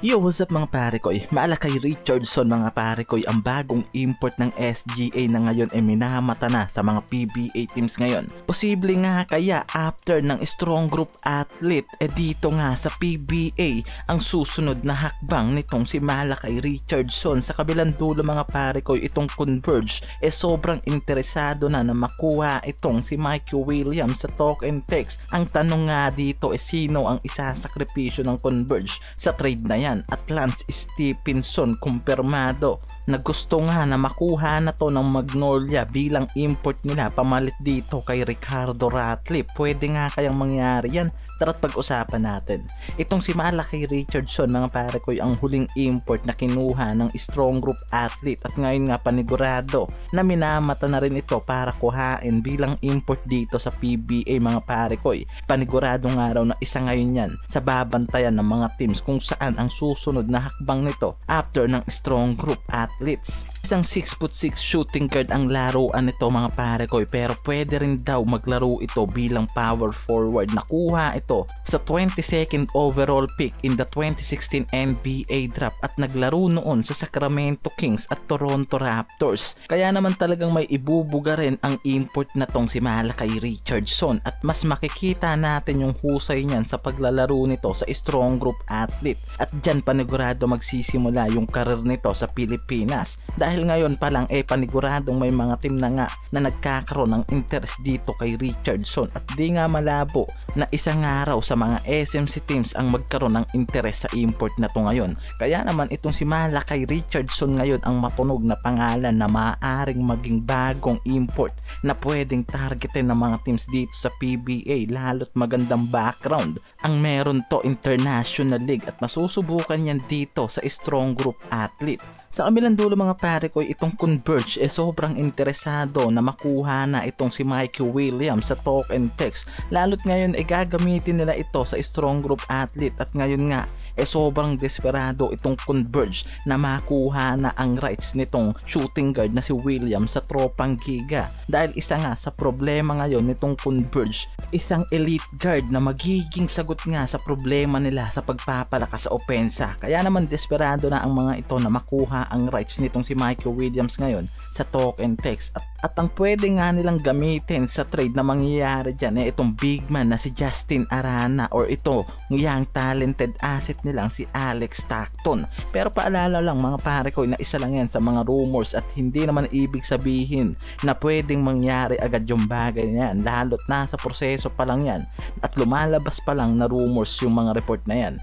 Yo, what's up mga pare ko? Malakay Richardson mga pare ko, ang bagong import ng SGA na ngayon ay minamata na sa mga PBA teams ngayon. Posible nga kaya after ng strong group athlete, dito nga sa PBA ang susunod na hakbang nitong si Malakay Richardson. Sa kabilang dulo mga pare ko, itong Converge sobrang interesado na makuha itong si Mikey Williams sa talk and text. Ang tanong nga dito sino ang isasakripisyo ng Converge sa trade na yan? At Lance Stephenson kumpirmado na gusto nga na makuha na to ng Magnolia bilang import nila pamalit dito kay Ricardo Ratliff. Pwede nga kayang mangyari yan? Tara't pag-usapan natin. Itong si Malakay Richardson mga pare ko ang huling import na kinuha ng strong group athlete at ngayon nga panigurado na minamata na rin ito para kuhain bilang import dito sa PBA mga pare ko. Panigurado nga raw na isa ngayon yan sa babantayan ng mga teams kung saan ang susunod na hakbang nito after ng strong group athletes. Isang 6'6" shooting guard ang laruan nito mga pare ko, pero pwede rin daw maglaro ito bilang power forward. Nakuha ito sa 22nd overall pick in the 2016 NBA draft at naglaro noon sa Sacramento Kings at Toronto Raptors. Kaya naman talagang may ibubuga rin ang import na tong si Malakay Richardson at mas makikita natin yung husay niyan sa paglalaro nito sa strong group athlete at dyan panigurado magsisimula yung karir nito sa Pilipinas. Dahil ngayon pa lang paniguradong may mga team na nga na nagkakaroon ng interest dito kay Richardson at di nga malabo na isang araw sa mga SMC teams ang magkaroon ng interest sa import na to ngayon. Kaya naman itong si Malakay Richardson ngayon ang matunog na pangalan na maaaring maging bagong import na pwedeng targetin ng mga teams dito sa PBA, lalo't magandang background ang meron to International League at masusubukan yan dito sa strong group athlete. Sa kamilang dulo mga pare ko, itong Converge sobrang interesado na makuha na itong si Mikey Williams sa talk and text, lalo't ngayon gagamitin nila ito sa strong group athlete at ngayon nga sobrang desperado itong Converge na makuha na ang rights nitong shooting guard na si Williams sa tropang Giga. Dahil isa nga sa problema ngayon nitong Converge, isang elite guard na magiging sagot nga sa problema nila sa pagpapalakas sa opensa. Kaya naman desperado na ang mga ito na makuha ang rights nitong si Mikey Williams ngayon sa talk and text at ang pwede nga nilang gamitin sa trade na mangyayari dyan itong big man na si Justin Arana or ito ngayang talented asset nilang si Alex Stockton. Pero paalala lang mga pare ko na isa lang yan sa mga rumors at hindi naman ibig sabihin na pwedeng mangyari agad yung bagay na yan, lalo't nasa proseso pa lang yan at lumalabas pa lang na rumors yung mga report na yan.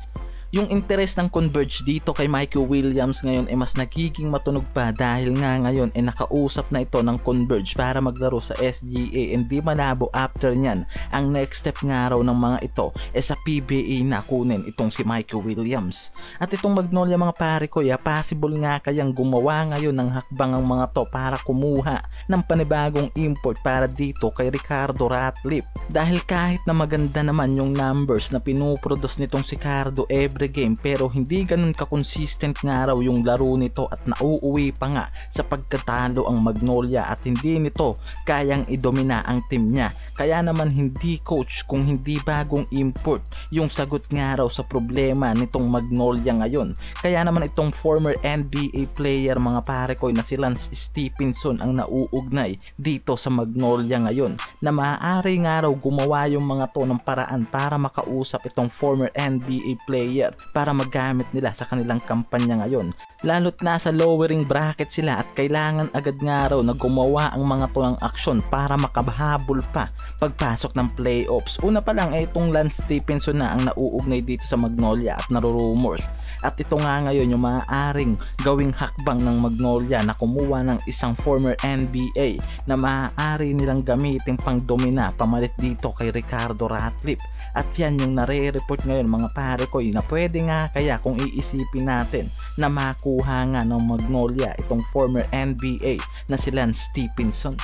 Yung interest ng Converge dito kay Mikey Williams ngayon mas nagiging matunog pa dahil nga ngayon nakausap na ito ng Converge para maglaro sa SGA and di malabo after nyan ang next step nga raw ng mga ito sa PBA na kunin itong si Mikey Williams. At itong Magnolia mga pare ko, possible nga kayang gumawa ngayon ng hakbang ang mga to para kumuha ng panibagong import para dito kay Ricardo Ratliff. Dahil kahit na maganda naman yung numbers na pinuproduce nitong si Ricardo every game, pero hindi ganun ka-consistent nga raw yung laro nito at nauuwi pa nga sa pagkatalo ang Magnolia at hindi nito kayang idomina ang team niya. Kaya naman hindi coach kung hindi bagong import yung sagot nga raw sa problema nitong Magnolia ngayon. Kaya naman itong former NBA player mga pare ko na si Lance Stephenson ang nauugnay dito sa Magnolia ngayon na maaari nga raw gumawa yung mga to ng paraan para makausap itong former NBA player para magamit nila sa kanilang kampanya ngayon. Lalo't nasa lowering bracket sila at kailangan agad nga raw na gumawa ang mga to ng aksyon para makabahabol pa pagpasok ng playoffs. Una pa lang itong Lance Stephenson na ang nauugnay dito sa Magnolia at narurumors. At ito nga ngayon yung maaaring gawing hakbang ng Magnolia na kumuha ng isang former NBA na maaari nilang gamitin pang domina pamalit dito kay Ricardo Ratliff. At yan yung nare-report ngayon mga pare ko na pwede nga kaya kung iisipin natin na makuha nga ng Magnolia itong former NBA na si Lance Stephenson.